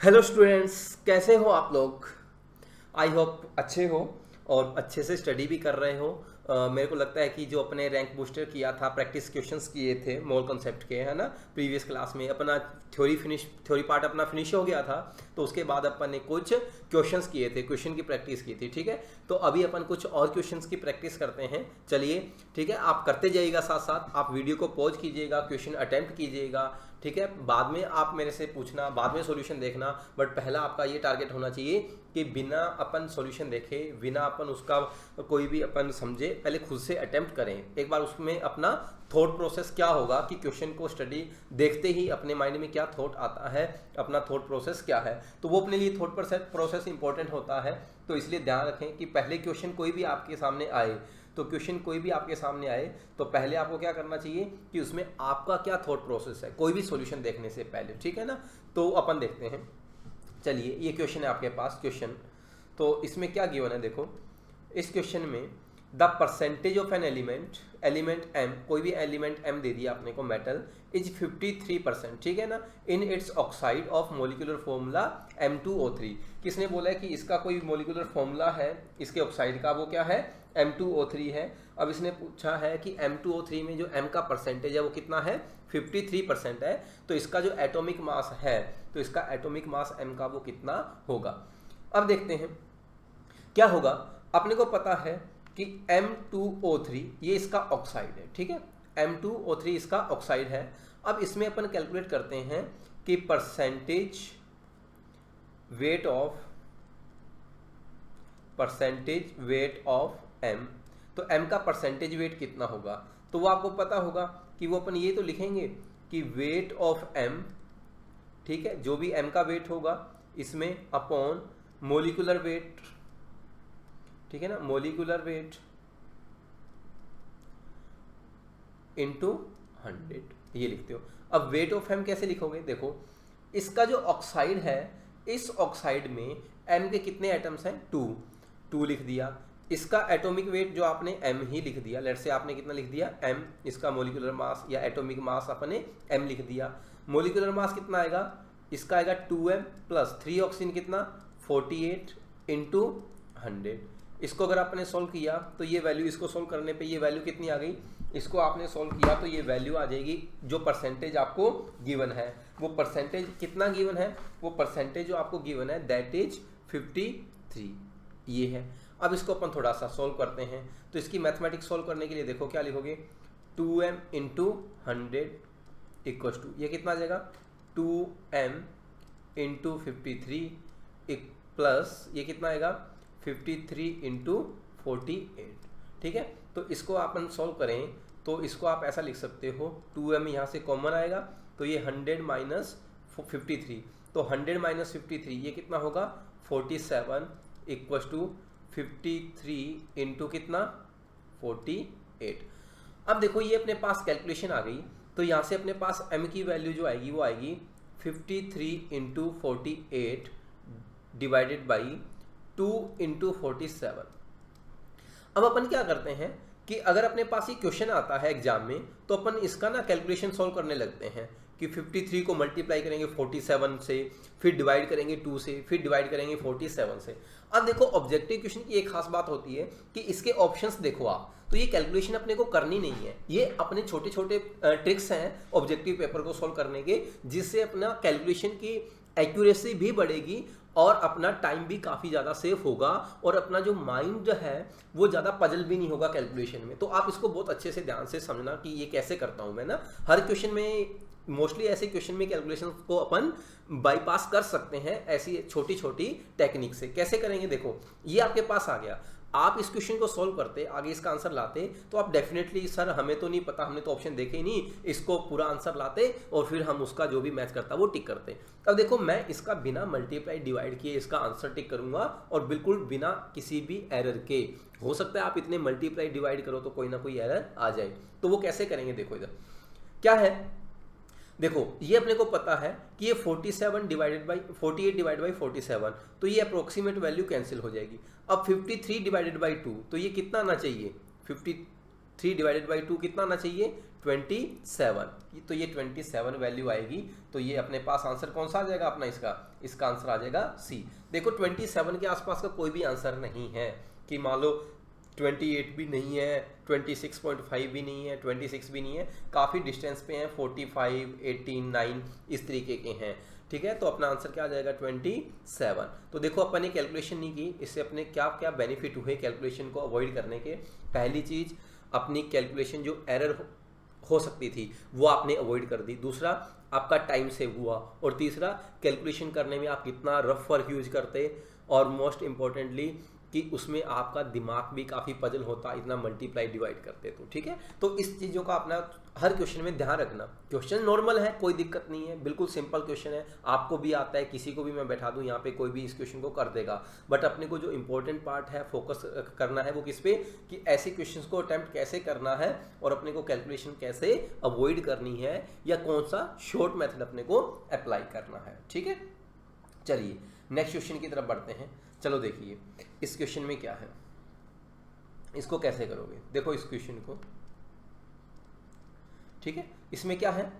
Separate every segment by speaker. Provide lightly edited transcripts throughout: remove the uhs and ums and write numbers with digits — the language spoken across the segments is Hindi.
Speaker 1: हेलो स्टूडेंट्स, कैसे हो आप लोग। आई होप अच्छे हो और अच्छे से स्टडी भी कर रहे हो। मेरे को लगता है कि जो अपने रैंक बूस्टर किया था, प्रैक्टिस क्वेश्चंस किए थे मोल कॉन्सेप्ट के, है ना। प्रीवियस क्लास में अपना थ्योरी पार्ट अपना फिनिश हो गया था। तो उसके बाद अपन ने कुछ क्वेश्चंस किए थे, क्वेश्चन की प्रैक्टिस की थी। ठीक है, तो अभी अपन कुछ और क्वेश्चंस की प्रैक्टिस करते हैं। चलिए ठीक है, आप करते जाइएगा, साथ साथ आप वीडियो को पॉज कीजिएगा, क्वेश्चन अटेम्प्ट कीजिएगा। ठीक है, बाद में आप मेरे से पूछना, बाद में सॉल्यूशन देखना, बट पहला आपका ये टारगेट होना चाहिए कि बिना अपन सॉल्यूशन देखे, बिना अपन उसका कोई भी अपन समझे, पहले खुद से अटेम्प्ट करें एक बार। उसमें अपना थॉट प्रोसेस क्या होगा कि क्वेश्चन को स्टडी देखते ही अपने माइंड में क्या थॉट आता है, अपना थॉट प्रोसेस क्या है, तो वो अपने लिए थॉट प्रोसेस इंपॉर्टेंट होता है। तो इसलिए ध्यान रखें कि पहले क्वेश्चन कोई भी आपके सामने आए, तो क्वेश्चन कोई भी आपके सामने आए तो पहले आपको क्या करना चाहिए कि उसमें आपका क्या थॉट प्रोसेस है, कोई भी सॉल्यूशन देखने से पहले। ठीक है ना, तो अपन देखते हैं। चलिए, ये क्वेश्चन है आपके पास क्वेश्चन। तो इसमें क्या गिवन है, देखो इस क्वेश्चन में the percentage of an element M, कोई भी एलिमेंट एम दे दिया अपने को, मेटल इज 53%। ठीक है ना, in its oxide of molecular formula M2O3। किसने बोला है कि इसका कोई मोलिकुलर फॉर्मूला है इसके ऑक्साइड का, वो क्या है, M2O3 है। अब इसने पूछा है कि M2O3 में जो M का परसेंटेज है वो कितना है, 53% है। तो इसका जो एटॉमिक मास है, तो इसका एटॉमिक मास M का वो कितना होगा। अब देखते हैं क्या होगा। अपने को पता है कि M2O3 ये इसका ऑक्साइड है। ठीक है, M2O3 इसका ऑक्साइड है। अब इसमें अपन कैलकुलेट करते हैं कि परसेंटेज वेट ऑफ M, तो M का परसेंटेज वेट कितना होगा। तो वो आपको पता होगा कि वो अपन ये तो लिखेंगे कि वेट ऑफ M, ठीक है, जो भी M का वेट होगा इसमें अपॉन मोलिकुलर वेट, ठीक है ना, मोलिकुलर वेट इंटू 100, ये लिखते हो। अब वेट ऑफ एम कैसे लिखोगे, देखो इसका जो ऑक्साइड है, इस ऑक्साइड में एम के कितने एटम्स हैं, 2 लिख दिया। इसका एटॉमिक वेट जो आपने एम ही लिख दिया, लेट से आपने कितना लिख दिया एम, इसका मोलिकुलर मास या एटॉमिक मास आपने एम लिख दिया। मोलिकुलर मास कितना आएगा, इसका आएगा 2m प्लस 3 ऑक्सीजन कितना 48 इंटू 100। इसको अगर आपने सोल्व किया तो ये वैल्यू, इसको सोल्व करने पे ये वैल्यू कितनी आ गई, इसको आपने सोल्व किया तो ये वैल्यू आ जाएगी, जो परसेंटेज आपको गिवन है वो परसेंटेज कितना गिवन है, वो परसेंटेज जो आपको गिवन है दैट इज 53, ये है। अब इसको अपन थोड़ा सा सोल्व करते हैं। तो इसकी मैथमेटिक्स सोल्व करने के लिए देखो क्या लिखोगे, 2m इंटू 100 इक्वल्स टू, ये कितना आ जाएगा 2m इंटू 53 प्लस ये कितना आएगा 53 इंटू 48। ठीक है, तो इसको अपन सोल्व करें तो इसको आप ऐसा लिख सकते हो, 2m यहाँ से कॉमन आएगा तो ये 100 माइनस 53, तो 100 माइनस 53 ये कितना होगा 47 इक्वल्स टू 53 इंटू कितना 48। अब देखो ये अपने पास कैलकुलेशन आ गई, तो यहाँ से अपने पास m की वैल्यू जो आएगी वो आएगी 53 इंटू 48 डिवाइडेड बाई 2 इंटू 47। अब अपन क्या करते हैं कि अगर अपने पास ये क्वेश्चन आता है एग्जाम में तो अपन इसका ना कैलकुलेशन सॉल्व करने लगते हैं कि 53 को मल्टीप्लाई करेंगे 47 से, फिर डिवाइड करेंगे 2 से, फिर डिवाइड करेंगे 47 से। अब देखो ऑब्जेक्टिव क्वेश्चन की एक खास बात होती है कि इसके ऑप्शंस देखो आप, तो ये कैलकुलेशन अपने को करनी नहीं है, ये अपने छोटे छोटे ट्रिक्स हैं ऑब्जेक्टिव पेपर को सॉल्व करने के, जिससे अपना कैलकुलेशन की एक्यूरेसी भी बढ़ेगी और अपना टाइम भी काफ़ी ज़्यादा सेफ होगा और अपना जो माइंड है वो ज़्यादा पजल भी नहीं होगा कैलकुलेशन में। तो आप इसको बहुत अच्छे से ध्यान से समझना कि ये कैसे करता हूँ मैं ना। हर क्वेश्चन में मोस्टली ऐसे क्वेश्चन में कैलकुलेशन को अपन बाईपास कर सकते हैं ऐसी छोटी छोटी टेक्निक से। कैसे करेंगे, देखो ये आपके पास आ गया, आप इस क्वेश्चन को सॉल्व करते, आगे इसका आंसर लाते, तो आप डेफिनेटली सर हमें तो नहीं पता, हमने तो ऑप्शन देखे ही नहीं, इसको पूरा आंसर लाते और फिर हम उसका जो भी मैच करता वो टिक करते। अब देखो मैं इसका बिना मल्टीप्लाई डिवाइड किए इसका आंसर टिक करूंगा और बिल्कुल बिना किसी भी एरर के। हो सकता है आप इतने मल्टीप्लाई डिवाइड करो तो कोई ना कोई एरर आ जाए, तो वो कैसे करेंगे, देखो इधर क्या है, देखो ये अपने को पता है कि ये 48 डिवाइड बाई 47, तो ये अप्रोक्सीमेट वैल्यू कैंसिल हो जाएगी। अब 53 डिवाइडेड बाई 2, तो ये कितना आना चाहिए 3 डिवाइडेड बाई 2 कितना आना चाहिए 27, तो ये 27 वैल्यू आएगी। तो ये अपने पास आंसर कौन सा आ जाएगा अपना, इसका आंसर आ जाएगा सी। देखो 27 के आसपास का कोई भी आंसर नहीं है कि मान लो 28 भी नहीं है, 26.5 भी नहीं है, 26 भी नहीं है, काफ़ी डिस्टेंस पे हैं, 45, 18, 9 इस तरीके के हैं, ठीक है। तो अपना आंसर क्या आ जाएगा 27। तो देखो अपन ने कैलकुलेशन नहीं की, इससे अपने क्या क्या बेनिफिट हुए कैलकुलेशन को अवॉइड करने के। पहली चीज़, अपनी कैलकुलेशन जो एरर हो सकती थी वो आपने अवॉइड कर दी। दूसरा, आपका टाइम सेव हुआ। और तीसरा, कैलकुलेशन करने में आप कितना रफ वर्क यूज करते। और मोस्ट इम्पॉर्टेंटली कि उसमें आपका दिमाग भी काफ़ी पजल होता, इतना मल्टीप्लाई डिवाइड करते तो, ठीक है। तो इस चीज़ों का अपना हर क्वेश्चन में ध्यान रखना। क्वेश्चन नॉर्मल है, कोई दिक्कत नहीं है, बिल्कुल सिंपल क्वेश्चन है, आपको भी आता है, किसी को भी मैं बैठा दूं यहाँ पे कोई भी इस क्वेश्चन को कर देगा। बट अपने को जो इंपॉर्टेंट पार्ट है फोकस करना है वो किस पे, कि ऐसे क्वेश्चंस को अटेम्प्ट कैसे करना है और अपने को कैलकुलेशन कैसे अवॉइड करनी है, या कौन सा शॉर्ट मेथड अपने को अप्लाई करना है, ठीक है। चलिए नेक्स्ट क्वेश्चन की तरफ बढ़ते हैं। चलो देखिए इस क्वेश्चन में क्या है, इसको कैसे करोगे। देखो इस क्वेश्चन को, ठीक है। इसमें क्या है,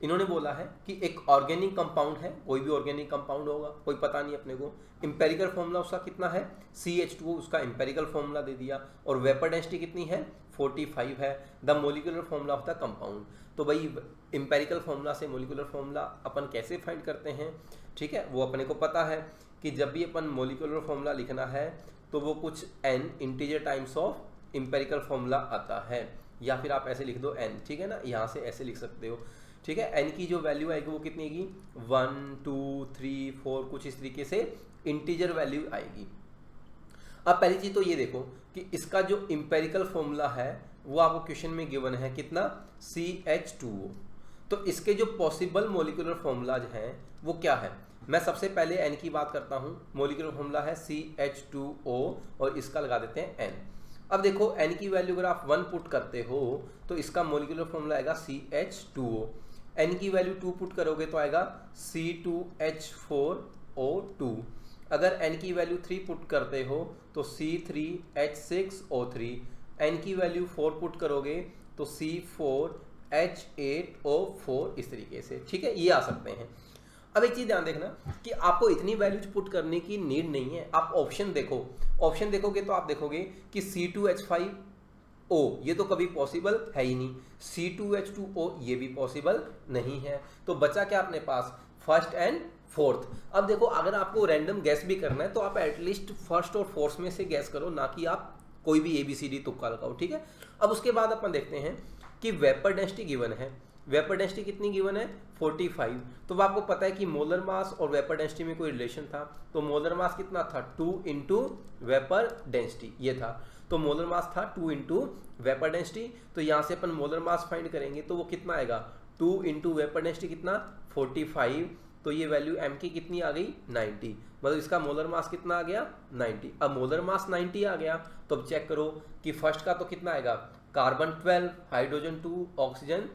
Speaker 1: इन्होंने बोला है कि एक ऑर्गेनिक कंपाउंड है, कोई भी ऑर्गेनिक कंपाउंड होगा, कोई पता नहीं अपने को। इंपेरिकल फॉर्मूला उसका कितना है CH2, उसका इंपेरिकल फॉर्मूला दे दिया। और वेपर डेंसिटी कितनी है 45 है। The molecular formula of the compound. तो भाई इंपेरिकल फॉर्मूला से मोलिकुलर फॉर्मूला अपन कैसे फाइंड करते हैं, ठीक है। वो अपने को पता है कि जब भी अपन मोलिकुलर फॉर्मूला लिखना है तो वो कुछ n integer times of empirical formula आता है, या फिर आप ऐसे लिख दो n, ठीक है ना, यहाँ से ऐसे लिख सकते हो, ठीक है। n की जो वैल्यू आएगी वो कितनी आएगी 1, 2, 3, 4 कुछ इस तरीके से इंटीजर वैल्यू आएगी। अब पहली चीज तो ये देखो कि इसका जो इंपेरिकल फॉर्मूला है वो आपको क्वेश्चन में गिवन है कितना CH2O। तो इसके जो पॉसिबल मोलिकुलर फॉर्मूलाज हैं वो क्या है, मैं सबसे पहले n की बात करता हूँ। मोलिकुलर फॉर्मूला है CH2O और इसका लगा देते हैं n। अब देखो n की वैल्यू अगर आप 1 पुट करते हो तो इसका मोलिकुलर फॉर्मूला आएगा CH2O। n की वैल्यू 2 पुट करोगे तो आएगा C2H4O2। अगर n की वैल्यू 3 पुट करते हो तो C3H6O3। n की वैल्यू 4 पुट करोगे तो C4H8O4 इस तरीके से, ठीक है, ये आ सकते हैं। अब एक चीज ध्यान देखना कि आपको इतनी वैल्यूज पुट करने की नीड नहीं है। आप ऑप्शन देखो, ऑप्शन देखोगे तो आप देखोगे कि C2H5O ये तो कभी पॉसिबल है ही नहीं, C2H2O ये भी पॉसिबल नहीं है। तो बचा क्या अपने पास फर्स्ट एंड फोर्थ। अब देखो अगर आपको रैंडम गैस भी करना है तो आप एटलीस्ट फर्स्ट और फोर्थ में से गैस करो, ना कि आप कोई भी ABCD तुक्का लगाओ, ठीक है। अब उसके बाद अपन देखते हैं कि वेपर डेंसिटी गिवन है। वेपर डेंसिटी कितनी गिवन है 45। तो आपको पता है कि मोलर मास और वेपर डेंसिटी में कोई रिलेशन था, तो मोलर मास कितना था 2 इंटू वेपर डेंसिटी ये था। तो मोलर मास था 2 इंटू वेपर डेंसिटी। तो यहाँ से अपन मोलर मास फाइंड करेंगे तो वो कितना आएगा 2 इंटू वेपर डेंसिटी कितना 45। तो ये वैल्यू m की कितनी आ गई 90, मतलब इसका मोलर मास कितना आ गया 90। अब मोलर मास 90 आ गया तो अब चेक करो कि फर्स्ट का तो कितना आएगा कार्बन 12, हाइड्रोजन 2, ऑक्सीजन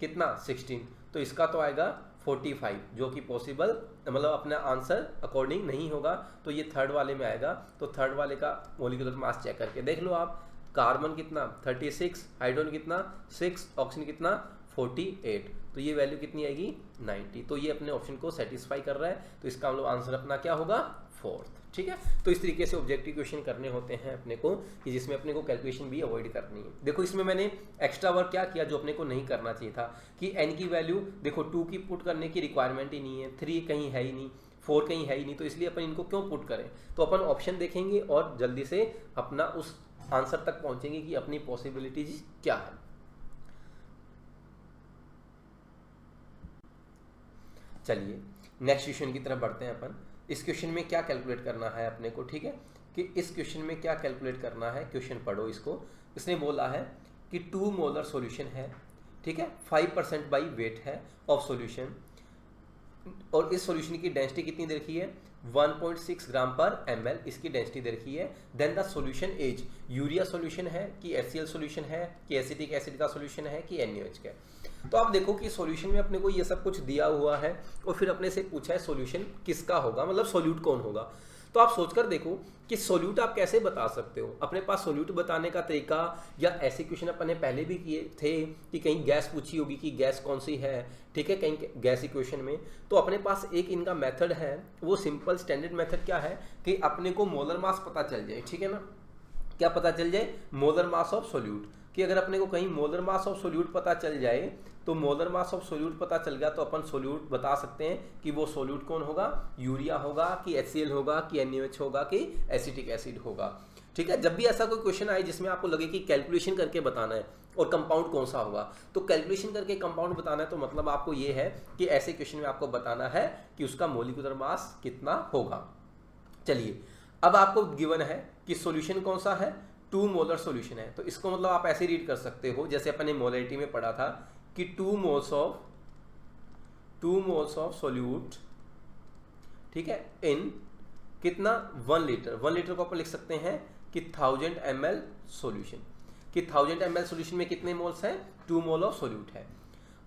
Speaker 1: कितना 16। तो इसका तो आएगा 45 जो कि पॉसिबल मतलब अपना आंसर अकॉर्डिंग नहीं होगा। तो ये थर्ड वाले में आएगा। तो थर्ड वाले का मोलिकुलर मास चेक करके देख लो आप, कार्बन कितना 36, हाइड्रोजन कितना 6, ऑक्सीजन कितना 48। तो ये वैल्यू कितनी आएगी 90। तो ये अपने ऑप्शन को सेटिस्फाई कर रहा है। तो इसका मतलब आंसर अपना क्या होगा फोर्थ, ठीक है। तो इस तरीके से ऑब्जेक्टिव क्वेश्चन करने होते हैं अपने को कि जिसमें अपने को कैलकुलेशन भी अवॉइड करनी है। देखो इसमें मैंने एक्स्ट्रा वर्क क्या किया जो अपने को नहीं करना चाहिए था कि n की वैल्यू देखो 2 की पुट करने की रिक्वायरमेंट ही नहीं है, 3 कहीं है ही नहीं, 4 कहीं है ही नहीं, तो इसलिए अपन इनको क्यों पुट करें। तो अपन ऑप्शन देखेंगे और जल्दी से अपना उस आंसर तक पहुंचेंगे कि अपनी पॉसिबिलिटीज क्या है। चलिए नेक्स्ट क्वेश्चन की तरफ बढ़ते हैं अपन। इस क्वेश्चन में क्या कैलकुलेट करना है अपने को, ठीक है, कि इस क्वेश्चन में क्या कैलकुलेट करना है। क्वेश्चन पढ़ो इसको। इसने बोला है कि 2 मोलर सॉल्यूशन है, ठीक है, 5% बाई वेट है ऑफ सॉल्यूशन, और इस सॉल्यूशन की डेंसिटी कितनी दे रखी है 1.6 ग्राम पर ml इसकी डेंसिटी दे रखी है। Then the solution as, urea solution है कि HCl सॉल्यूशन है कि एसिटिक एसिड का सॉल्यूशन है कि NaOH का। तो आप देखो कि सॉल्यूशन में अपने को ये सब कुछ दिया हुआ है और फिर अपने से पूछा है सॉल्यूशन किसका होगा, मतलब सॉल्यूट कौन होगा। तो आप सोचकर देखो कि सोल्यूट आप कैसे बता सकते हो। अपने पास सोल्यूट बताने का तरीका, या ऐसे क्वेश्चन अपन ने पहले भी किए थे कि कहीं गैस पूछी होगी कि गैस कौन सी है, ठीक है, कहीं गैस इक्वेशन में, तो अपने पास एक इनका मेथड है, वो सिंपल स्टैंडर्ड मेथड क्या है कि अपने को मोलर मास पता चल जाए, ठीक है ना, क्या पता चल जाए, मोलर मास ऑफ सोल्यूट, कि अगर अपने को कहीं मोलर मास ऑफ सोल्यूट पता चल जाए, तो मोलर मास ऑफ सोल्यूट पता चल गया तो अपन सोल्यूट बता सकते हैं कि वो सोल्यूट कौन होगा, यूरिया होगा कि HCl होगा कि NaOH होगा कि एसिटिक एसिड होगा, ठीक है। जब भी ऐसा कोई क्वेश्चन आए जिसमें आपको लगे कि कैलकुलेशन करके बताना है और कंपाउंड कौन सा होगा, तो कैलकुलेशन करके कंपाउंड बताना है, तो मतलब आपको ये है कि ऐसे क्वेश्चन में आपको बताना है कि उसका मोलिकुलर मास कितना होगा। चलिए, अब आपको गिवन है कि सॉल्यूशन कौन सा है, 2 मोलर सॉल्यूशन है, तो इसको मतलब आप ऐसे रीड कर सकते हो जैसे अपन ने मोलरिटी में पढ़ा था कि 2 मोल्स ऑफ सोल्यूट, ठीक है, इन कितना 1 लीटर। 1 लीटर को अपन लिख सकते हैं कि 1000 ml सॉल्यूशन, कि 1000 ml सॉल्यूशन में कितने मोल्स हैं, 2 मोल ऑफ सोल्यूट है।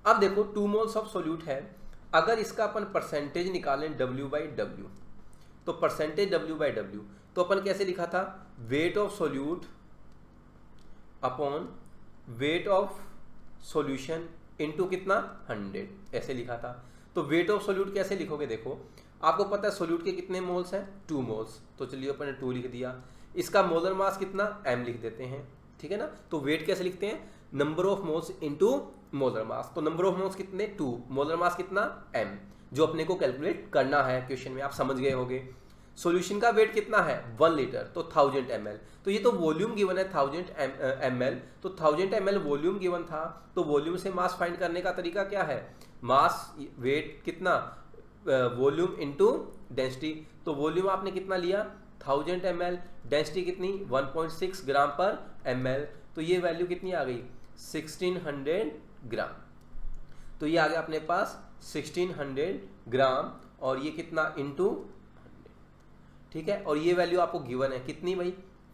Speaker 1: अब देखो 2 मोल्स ऑफ सोल्यूट है, अगर इसका अपन परसेंटेज निकालें W/W, तो परसेंटेज W/W तो अपन कैसे लिखा था, weight of solute upon weight of solution into कितना 100, ऐसे लिखा था। तो वेट ऑफ सोल्यूट कैसे लिखोगे, देखो आपको पता है सोल्यूट के कितने मोल्स हैं, 2 मोल्स, तो चलिए अपन ने 2 लिख दिया। इसका मोलर मास कितना, m लिख देते हैं, ठीक है ना। तो वेट कैसे लिखते हैं, number of moles into molar mass, तो नंबर ऑफ मोल्स कितने 2, मोलर मास कितना m, जो अपने को कैलकुलेट करना है क्वेश्चन में, आप समझ गए होंगे। सॉल्यूशन का वेट कितना है 1 लीटर, तो 1000 ml, तो ये तो वॉल्यूम गिवन है 1000 ml, तो 1000 ml वॉल्यूम गिवन था, तो वॉल्यूम से मास फाइंड करने का तरीका क्या है, मास वेट कितना वॉल्यूम इनटू डेंसिटी, तो वॉल्यूम आपने कितना लिया 1000 ml, डेंसिटी कितनी 1.6 ग्राम पर ml, तो ये वैल्यू कितनी आ गई 1600 ग्राम, तो ये आ गया अपने पास 1600 ग्राम, और ये कितना इनटू, ठीक है, और ये वैल्यू आपको गिवन है कितनी भाई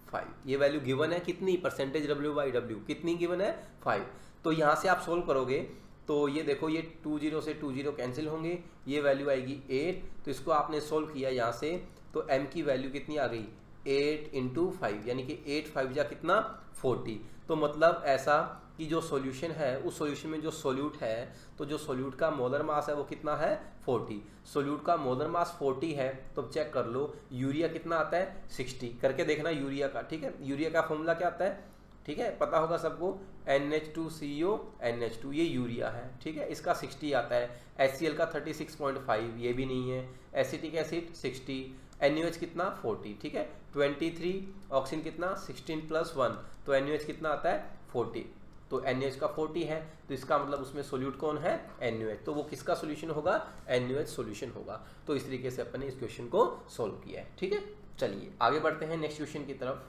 Speaker 1: 5, ये वैल्यू गिवन है कितनी, परसेंटेज W/W कितनी गिवन है 5। तो यहाँ से आप सोल्व करोगे तो ये देखो ये 20 से 20 कैंसिल होंगे, ये वैल्यू आएगी 8, तो इसको आपने सोल्व किया यहाँ से, तो m की वैल्यू कितनी आ गई 8 × 5, यानी कि 8 5 जा कितना 40। तो मतलब ऐसा कि जो सॉल्यूशन है उस सॉल्यूशन में जो सोल्यूट है, तो जो सोल्यूट का मोलर मास है वो कितना है 40, सोल्यूट का मोलर मास 40 है, तो चेक कर लो यूरिया कितना आता है 60, करके देखना यूरिया का, ठीक है। यूरिया का फॉर्मूला क्या आता है, ठीक है, पता होगा सबको, NH2CO NH2, ये यूरिया है, ठीक है, इसका 60 आता है। HCl का 36.5, ये भी नहीं है। एसिटिक एसिड 60, NaOH कितना 40, ठीक है, 23, ऑक्सीजन कितना 16 + 1, तो NaOH कितना आता है 40, तो NaOH का 40 है, तो इसका मतलब उसमें सोल्यूट कौन है NaOH, तो वो किसका सोल्यूशन होगा NaOH सोल्यूशन होगा। तो इस तरीके से अपन ने इस क्वेश्चन को सोल्व किया है, ठीक है। चलिए आगे बढ़ते हैं नेक्स्ट क्वेश्चन की तरफ,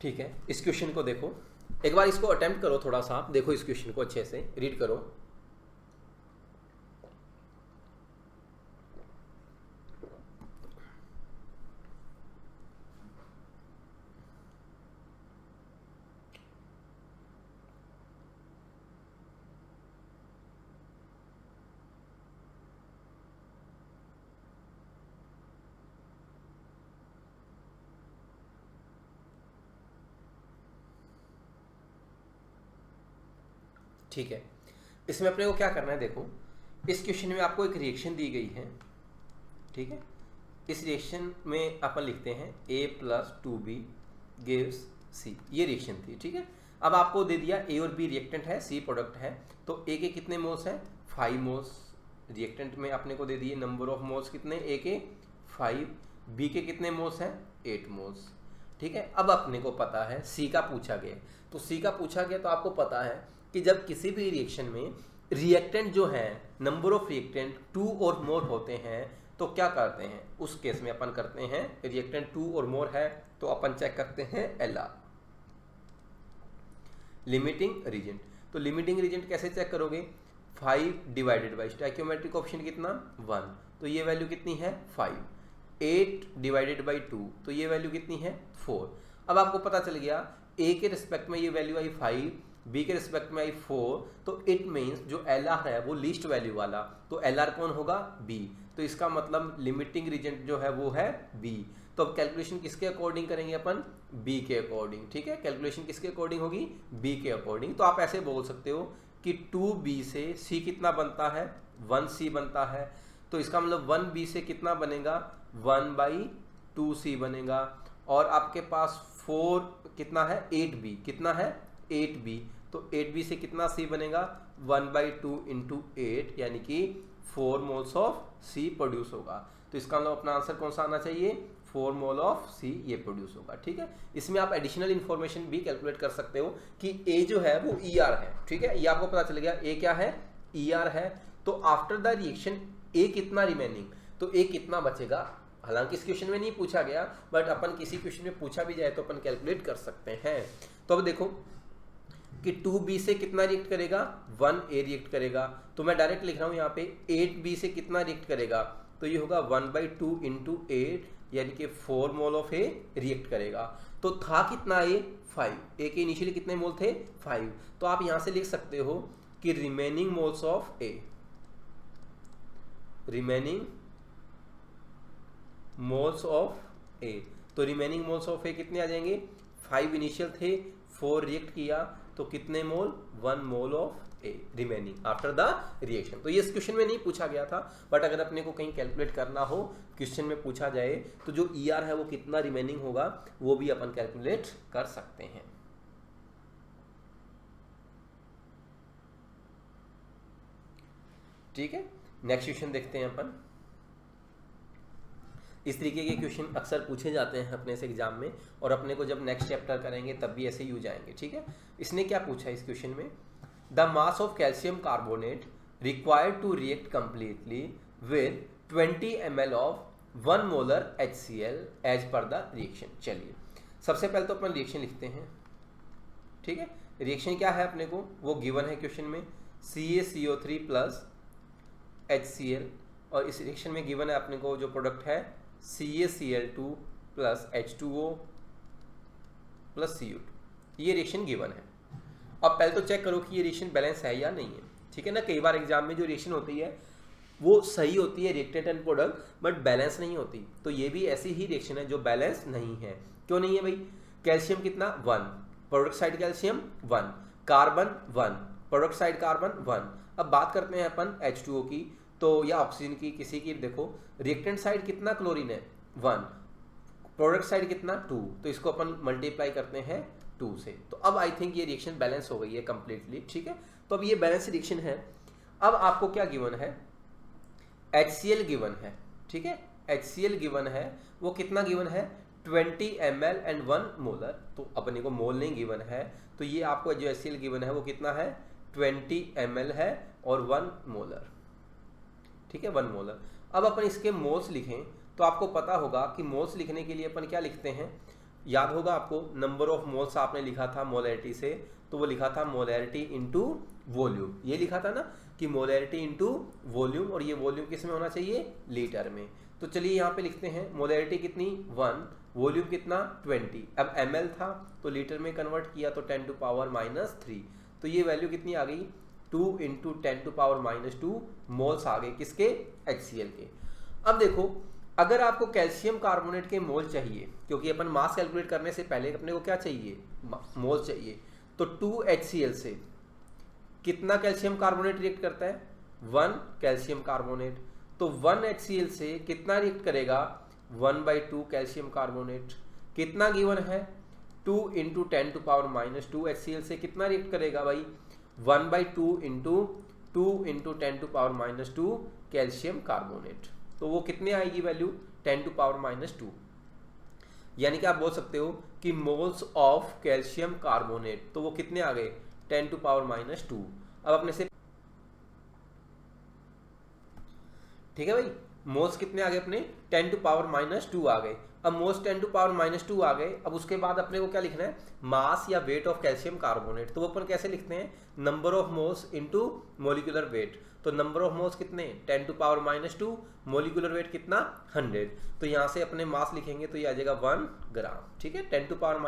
Speaker 1: ठीक है। इस क्वेश्चन को देखो, एक बार इसको अटेम्प्ट करो, थोड़ा सा आप देखो इस क्वेश्चन को अच्छे से रीड करो। ठीक है, इसमें अपने को क्या करना है, देखो इस क्वेश्चन में आपको एक रिएक्शन दी गई है, ठीक है। इस रिएक्शन में अपन लिखते हैं A + 2B गिव्स C, ये रिएक्शन थी, ठीक है। अब आपको दे दिया A और B रिएक्टेंट है, C प्रोडक्ट है, तो A के कितने मोल्स हैं 5 मोल्स, रिएक्टेंट में अपने को दे दिए नंबर ऑफ मोल्स कितने A के 5, B के कितने मोल्स हैं 8 मोल्स, ठीक है। अब अपने को पता है C का पूछा गया, तो C का पूछा गया तो आपको पता है कि जब किसी भी रिएक्शन में रिएक्टेंट जो है नंबर ऑफ रिएक्टेंट 2 और मोर होते हैं तो क्या करते हैं, उस केस में अपन करते हैं रिएक्टेंट 2 और मोर है तो अपन चेक करते हैं LR, लिमिटिंग रीजेंट। तो लिमिटिंग रीजेंट कैसे चेक करोगे, 5 डिवाइडेड बाई स्टोइकियोमेट्रिक ऑप्शन कितना 1, तो ये वैल्यू कितनी है 5, 8 डिवाइडेड बाई 2, तो ये वैल्यू कितनी है 4। अब आपको पता चल गया A के रिस्पेक्ट में ये वैल्यू आई 5, बी के रिस्पेक्ट में आई 4, तो इट मीन्स जो एल आर है वो लीस्ट वैल्यू वाला, तो एल आर कौन होगा, बी। तो इसका मतलब लिमिटिंग रीजन जो है वो है बी। तो अब कैलकुलेशन किसके अकॉर्डिंग करेंगे अपन, बी के अकॉर्डिंग। ठीक है, कैलकुलेशन किसके अकॉर्डिंग होगी, बी के अकॉर्डिंग। तो आप ऐसे बोल सकते हो कि 2b से c कितना बनता है, 1c बनता है। तो इसका मतलब 1b से कितना बनेगा, 1/2c बनेगा। और आपके पास 4 कितना है, 8b, कितना है 8b, तो 8b से कितना c बनेगा, 1/2 × 8, यानी कि 4 मोल्स ऑफ c प्रोड्यूस होगा। तो इसका मतलब अपना आंसर कौन सा आना चाहिए, 4 मोल ऑफ C ये प्रोड्यूस होगा। ठीक है, इसमें आप एडिशनल इन्फॉर्मेशन भी कैलकुलेट कर सकते हो कि A जो है वो ER है। ठीक है, ये आपको पता चल गया A क्या है, ER है। तो आफ्टर द रिएक्शन A कितना रिमेनिंग, तो A कितना बचेगा। हालांकि इस क्वेश्चन में नहीं पूछा गया, बट अपन किसी क्वेश्चन में पूछा भी जाए तो अपन कैलकुलेट कर सकते हैं। तो अब देखो कि 2b से कितना रिएक्ट करेगा, 1a रिएक्ट करेगा। तो मैं डायरेक्ट लिख रहा हूँ यहाँ पे 8b से कितना रिएक्ट करेगा, तो ये होगा 1/2 × 8, यानी कि 4 मोल ऑफ ए रिएक्ट करेगा। तो था कितना ए, 5। ए के इनिशियली कितने मोल थे, 5। तो आप यहां से लिख सकते हो कि remaining moles of A, remaining moles of A, तो रिमेनिंग मोल्स ऑफ ए कितने आ जाएंगे, 5 इनिशियल थे, 4 रिएक्ट किया, तो कितने मोल, 1 mole of A remaining after the reaction. तो ये इस क्वेश्चन में नहीं पूछा गया था, बट अगर अपने को कहीं कैलकुलेट करना हो, क्वेश्चन में पूछा जाए, तो जो ER है वो कितना रिमेनिंग होगा वो भी अपन कैलकुलेट कर सकते हैं। ठीक है, नेक्स्ट क्वेश्चन देखते हैं अपन। इस तरीके के क्वेश्चन अक्सर पूछे जाते हैं अपने से एग्जाम में, और अपने को जब नेक्स्ट चैप्टर करेंगे तब भी ऐसे ही हो जाएंगे। ठीक है, इसने क्या पूछा इस क्वेश्चन में, the mass of calcium carbonate required to react completely with 20 ml of 1 molar HCl as per the reaction. चलिए सबसे पहले तो अपन रिएक्शन लिखते हैं। ठीक है, रिएक्शन क्या है अपने को, वो गिवन है क्वेश्चन में, CaCO3 प्लस HCl, और इस रिएक्शन में गिवन है अपने को जो प्रोडक्ट है CaCl2 plus H2O plus Cu2, ये रिएक्शन गिवन है। अब पहले तो चेक करो कि ये रिएक्शन बैलेंस है या नहीं है। ठीक है ना, कई बार एग्जाम में जो रिएक्शन होती है वो सही होती है, reactant and product, but balance नहीं होती। तो ये भी ऐसी ही रिएक्शन है जो बैलेंस नहीं है। क्यों नहीं है भाई, कैल्शियम कितना 1, product side calcium 1, carbon 1, product side carbon 1। अब बात करते हैं अपन H2O की, तो या ऑक्सीजन की, किसी की, देखो रिएक्टेंट साइड कितना क्लोरीन है 1, प्रोडक्ट साइड कितना 2, तो इसको अपन मल्टीप्लाई करते हैं 2 से। तो अब आई थिंक ये रिएक्शन बैलेंस हो गई है कंप्लीटली। ठीक है, तो अब ये बैलेंस रिएक्शन है। अब आपको क्या गिवन है, HCl गिवन है। ठीक है, HCl गिवन है, वो कितना गिवन है, 20 ml एंड 1 मोलर। तो अपने को मोल नहीं गिवन है, तो ये आपको जो HCl गिवन है वो कितना है, 20 ml है और 1 मोलर। ठीक है, 1 मोलर। अब अपन इसके मोल्स लिखें तो आपको पता होगा कि मोल्स लिखने के लिए अपन क्या लिखते हैं, याद होगा आपको, नंबर ऑफ मोल्स आपने लिखा था मोलैरिटी से, तो वो लिखा था मोलैरिटी इनटू वॉल्यूम। ये लिखा था ना कि मोलैरिटी इनटू वॉल्यूम, और ये वॉल्यूम किस में होना चाहिए, लीटर में। तो चलिए यहाँ पे लिखते हैं मोलैरिटी कितनी 1, वॉल्यूम कितना 20। अब ml था तो लीटर में कन्वर्ट किया तो 10⁻⁻3, तो ये वैल्यू कितनी आ गई, 2 × 10⁻2 मोल्स आ गए किसके, HCl के। अब देखो अगर आपको कैल्शियम कार्बोनेट के मोल चाहिए, क्योंकि अपन मास कैलकुलेट करने से पहले अपने को क्या चाहिए, मोल चाहिए, तो 2 HCl से कितना कैल्शियम कार्बोनेट रिएक्ट करता है, 1 कैल्शियम कार्बोनेट। तो 1 HCl से कितना रिएक्ट करेगा, 1/2 कैल्शियम कार्बोनेट। कितना गिवन है, 2 × 10⁻2 HCl से कितना रिएक्ट करेगा भाई, 1/2 × 2 × 10⁻2 कैल्शियम कार्बोनेट। तो वो कितने आएगी वैल्यू, 10⁻2। यानी कि आप बोल सकते हो कि मोल्स ऑफ कैल्शियम कार्बोनेट, तो वो कितने आ गए, 10⁻2। अब अपने से ठीक है भाई, मोल्स कितने आ गए अपने, 10⁻2 आ गए। अब मोल्स 10⁻2 आ गए। अब उसके बाद अपने को क्या लिखना है, मास या वेट ऑफ कैल्शियम कार्बोनेट। तो वो अपन कैसे लिखते हैं, number of moles into molecular weight. तो नंबर ऑफ मोल्स कितने, 10⁻2, मॉलिक्यूलर वेट कितना 100। तो यहाँ से अपने मास लिखेंगे तो ये आ जाएगा 1 ग्राम। ठीक है, 10⁻2 ×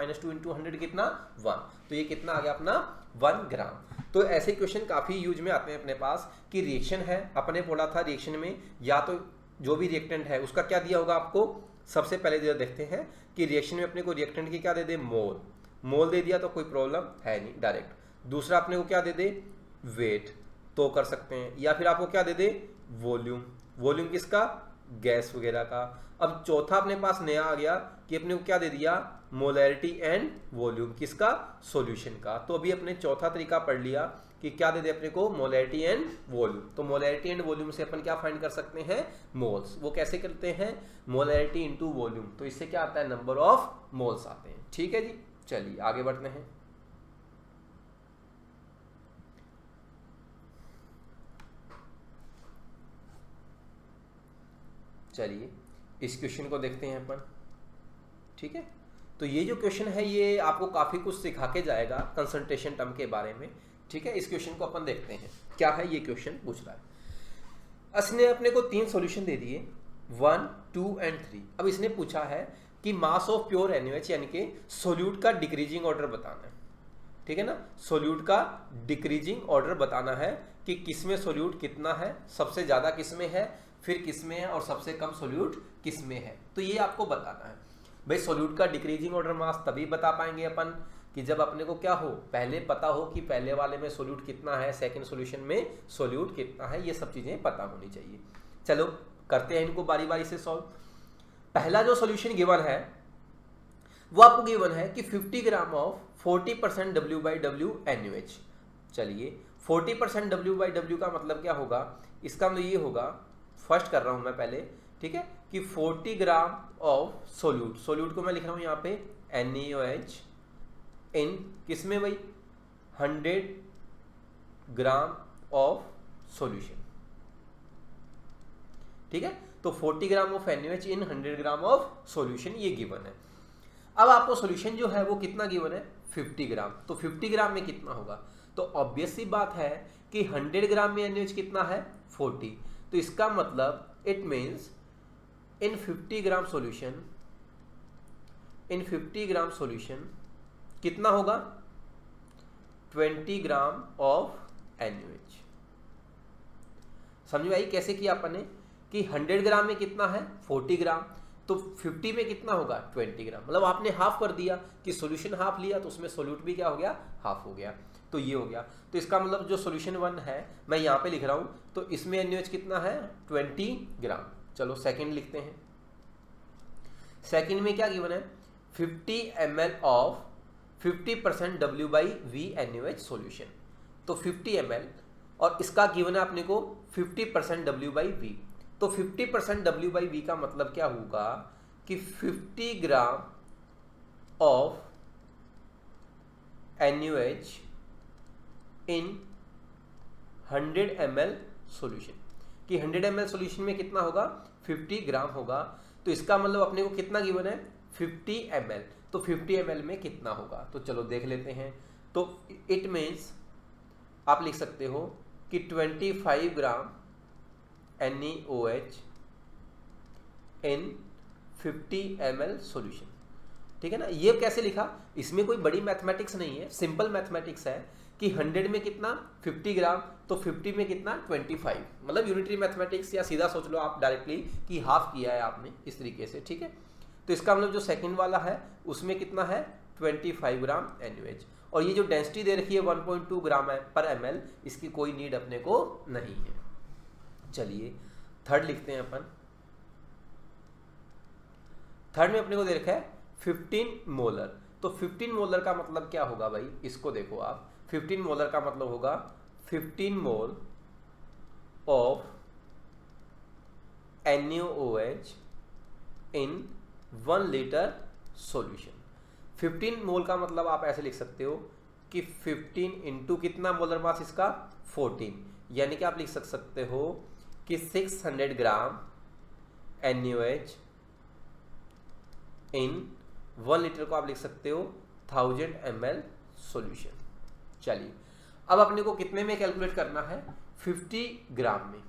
Speaker 1: 100 कितना 1, तो ये कितना आ गया अपना 1 ग्राम। तो ऐसे क्वेश्चन काफ़ी यूज में आते हैं अपने पास कि रिएक्शन है, अपने बोला था रिएक्शन में या तो जो भी रिएक्टेंट है उसका क्या दिया होगा आपको। सबसे पहले देखते हैं कि रिएक्शन में अपने को रिएक्टेंट की क्या दे दे, मोल दे दिया तो कोई प्रॉब्लम है नहीं डायरेक्ट। दूसरा अपने को क्या दे दे, वेट तो कर सकते हैं, या फिर आपको क्या दे दे, वॉल्यूम किसका, गैस वगैरह का। अब चौथा अपने पास नया आ गया कि अपने को क्या दे दिया, मोलैरिटी एंड वॉल्यूम किसका, सॉल्यूशन का। तो अभी अपने चौथा तरीका पढ़ लिया कि क्या दे दे अपने को, मोलैरिटी एंड वॉल्यूम। तो मोलैरिटी एंड वॉल्यूम से अपन क्या फाइंड कर सकते हैं, मोल्स। वो कैसे करते हैं, मोलैरिटी इनटू वॉल्यूम, तो इससे क्या आता है, नंबर ऑफ मोल्स आते हैं। ठीक है जी, चलिए आगे बढ़ते हैं। चलिए इस क्वेश्चन को देखते हैं अपन। ठीक है, तो ये जो क्वेश्चन है ये आपको काफ़ी कुछ सिखा के जाएगा कंसंट्रेशन टर्म के बारे में। ठीक है, इस क्वेश्चन को अपन देखते हैं क्या है ये क्वेश्चन पूछ रहा है। इसने अपने को 3 सॉल्यूशन दे दिए, 1, 2 एंड 3। अब इसने पूछा है कि मास ऑफ प्योर NaOH यानी कि सोल्यूट का डिक्रीजिंग ऑर्डर बताना है। ठीक है ना, सोल्यूट का डिक्रीजिंग ऑर्डर बताना है कि किसमें सोल्यूट कितना है, सबसे ज़्यादा किसमें है, फिर किसमें है और सबसे कम सोल्यूट किसमें है। तो ये आपको बताना है भाई। सोल्यूट का डिक्रीजिंग ऑर्डर मास तभी बता पाएंगे अपन कि जब अपने को क्या हो, पहले पता हो कि पहले वाले में सोल्यूट कितना है, सेकंड सॉल्यूशन में सोल्यूट कितना है, ये सब चीज़ें पता होनी चाहिए। चलो करते हैं इनको बारी बारी से सॉल्व। पहला जो सॉल्यूशन गिवन है वो आपको गिवन है कि 50 ग्राम ऑफ 40% W/W NaOH। चलिए 40% W/W का मतलब क्या होगा, इसका मतलब ये होगा, फर्स्ट कर रहा हूं मैं पहले, ठीक है, कि 40 ग्राम ऑफ सोल्यूट को मैं लिख रहा हूं यहाँ पे NaOH इन किसमें भाई, 100 ग्राम ऑफ सॉल्यूशन। ठीक है, तो 40 gram of NaOH in 100 gram of solution ये गिवन है। अब आपको सॉल्यूशन जो है वो कितना गिवन है, 50 ग्राम। तो 50 ग्राम में कितना होगा, तो ऑब्वियस सी बात है कि 100 ग्राम में NaOH कितना है, 40। तो इसका मतलब it means in 50 gram solution कितना होगा, 20 ग्राम ऑफ NaOH। समझ में आई कैसे किया अपन ने कि 100 ग्राम में कितना है, 40 ग्राम, तो 50 में कितना होगा, 20 ग्राम। मतलब आपने हाफ कर दिया कि सॉल्यूशन हाफ लिया तो उसमें सोल्यूट भी क्या हो गया, हाफ हो गया। तो ये हो गया। तो इसका मतलब जो सॉल्यूशन 1 है मैं यहाँ पे लिख रहा हूँ, तो इसमें NaOH कितना है, 20 ग्राम। चलो सेकंड लिखते हैं। सेकंड में क्या गिवन है, 50 ml of 50% W/V NaOH solution. तो 50 ml और इसका गिवन है अपने को 50% W/V। तो 50% W/V का मतलब क्या होगा कि 50 gram of NaOH in 100 ml solution, कि 100 ml सॉल्यूशन में कितना होगा, 50 ग्राम होगा। तो इसका मतलब अपने को कितना गिवन है, 50 ml। तो 50 ml में कितना होगा, तो चलो देख लेते हैं। तो इट मीन्स आप लिख सकते हो कि 25 ग्राम NaOH इन 50 ml सॉल्यूशन। ठीक है ना, ये कैसे लिखा, इसमें कोई बड़ी मैथमेटिक्स नहीं है, सिंपल मैथमेटिक्स है कि 100 में कितना, 50 ग्राम, तो 50 में कितना, 25। मतलब यूनिटरी मैथमेटिक्स, या सीधा सोच लो आप डायरेक्टली कि हाफ किया है आपने इस तरीके से। ठीक है, तो इसका मतलब जो सेकंड वाला है उसमें कितना है, 25 ग्राम NaOH। और ये जो डेंसिटी दे रखी है 1.2 ग्राम पर ml, इसकी कोई नीड अपने को नहीं है। चलिए थर्ड लिखते हैं अपन। थर्ड में अपने को दे रखा है 15 मोलर। तो 15 मोलर का मतलब क्या होगा भाई, इसको देखो आप, 15 मोलर का मतलब होगा 15 mole of NaOH in 1 litre solution. 15 मोल का मतलब आप ऐसे लिख सकते हो कि 15 इंटू कितना मोलर मास इसका, 14। यानी कि आप लिख सकते हो कि 600 ग्राम NaOH इन 1 लीटर को आप लिख सकते हो 1000 ml सॉल्यूशन। चलिए अब अपने को कितने में कैलकुलेट करना है, 50 ग्राम में।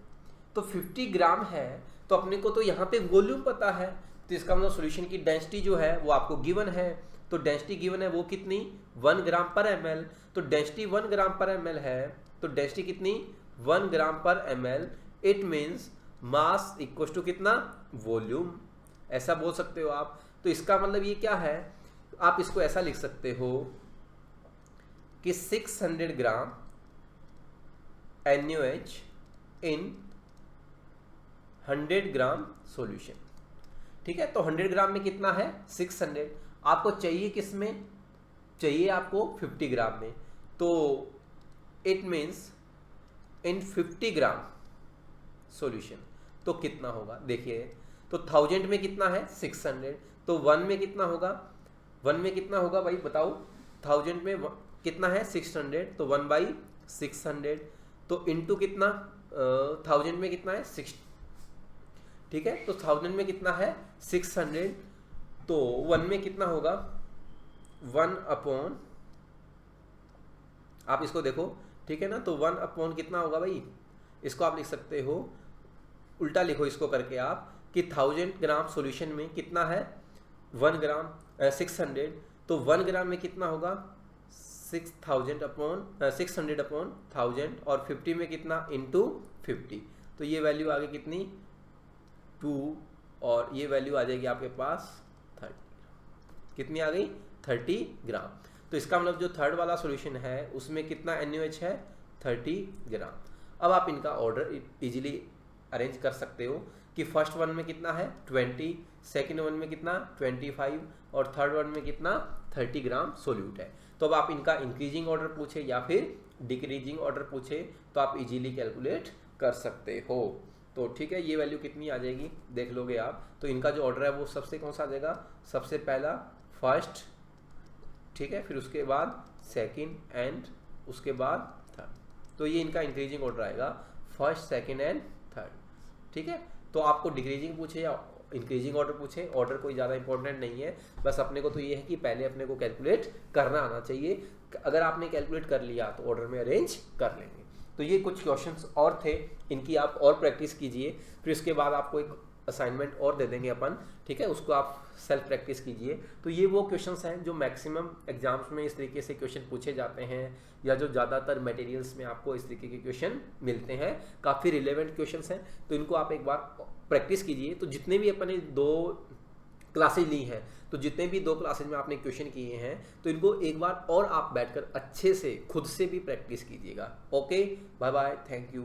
Speaker 1: तो 50 ग्राम है तो अपने को तो यहाँ पे वॉल्यूम पता है, तो इसका मतलब सॉल्यूशन की डेंसिटी जो है वो आपको गिवन है। तो डेंसिटी गिवन है वो कितनी 1 ग्राम पर ml, तो डेंसिटी 1 ग्राम पर ml है, तो डेंसिटी कितनी 1 gram per ml, it means mass equal to कितना वॉल्यूम, ऐसा बोल सकते हो आप। तो इसका मतलब ये क्या है, आप इसको ऐसा लिख सकते हो कि 600 ग्राम NaOH इन 100 ग्राम सॉल्यूशन। ठीक है, तो 100 ग्राम में कितना है 600, आपको चाहिए किस में, चाहिए आपको 50 ग्राम में, तो it means in 50 gram solution तो कितना होगा, देखिए तो 1000 में कितना है 600, तो 1 में कितना होगा, 1 में कितना होगा भाई बताओ, 1000 में कितना है 600, तो 1/600, तो इनटू कितना 1000 में कितना है 6, ठीक है, तो 1000 में कितना है 600, तो 1 में कितना होगा 1 अपॉन, आप इसको देखो, ठीक है ना, तो 1 अपॉन कितना होगा भाई, इसको आप लिख सकते हो, उल्टा लिखो इसको करके आप कि 1000 ग्राम सॉल्यूशन में कितना है 1 ग्राम 600, तो 1 ग्राम में कितना होगा 600 अपॉन 1000 और 50 में कितना इनटू 50, तो ये वैल्यू आ गई कितनी 2 और ये वैल्यू आ जाएगी आपके पास 30, कितनी आ गई 30 ग्राम। तो इसका मतलब जो थर्ड वाला सॉल्यूशन है उसमें कितना NaOH है 30 ग्राम। अब आप इनका ऑर्डर इजीली अरेंज कर सकते हो कि फर्स्ट वन में कितना है 20, सेकेंड वन में कितना 25 और थर्ड वन में कितना 30 ग्राम सोल्यूट है। तो अब आप इनका इंक्रीजिंग ऑर्डर पूछे या फिर डिक्रीजिंग ऑर्डर पूछे तो आप इजीली कैलकुलेट कर सकते हो। तो ठीक है, ये वैल्यू कितनी आ जाएगी देख लोगे आप। तो इनका जो ऑर्डर है वो सबसे कौन सा आ जाएगा, सबसे पहला फर्स्ट, ठीक है, फिर उसके बाद सेकंड एंड उसके बाद थर्ड। तो ये इनका इंक्रीजिंग ऑर्डर आएगा फर्स्ट सेकंड एंड थर्ड। ठीक है, तो आपको डिक्रीजिंग पूछे या इंक्रीजिंग ऑर्डर पूछे, ऑर्डर कोई ज़्यादा इंपॉर्टेंट नहीं है, बस अपने को तो ये है कि पहले अपने को कैलकुलेट करना आना चाहिए। अगर आपने कैलकुलेट कर लिया तो ऑर्डर में अरेंज कर लेंगे। तो ये कुछ क्वेश्चंस और थे, इनकी आप और प्रैक्टिस कीजिए, फिर उसके बाद आपको एक असाइनमेंट और दे देंगे अपन, ठीक है, उसको आप सेल्फ प्रैक्टिस कीजिए। तो ये वो क्वेश्चंस हैं जो मैक्सिमम एग्जाम्स में इस तरीके से क्वेश्चन पूछे जाते हैं, या जो ज़्यादातर मटेरियल्स में आपको इस तरीके के क्वेश्चन मिलते हैं, काफ़ी रिलेवेंट क्वेश्चंस हैं। तो इनको आप एक बार प्रैक्टिस कीजिए। तो जितने भी अपने 2 क्लासेज ली हैं, तो जितने भी 2 क्लासेज में आपने क्वेश्चन किए हैं, तो इनको एक बार और आप बैठकर अच्छे से खुद से भी प्रैक्टिस कीजिएगा। Okay, bye bye, thank you.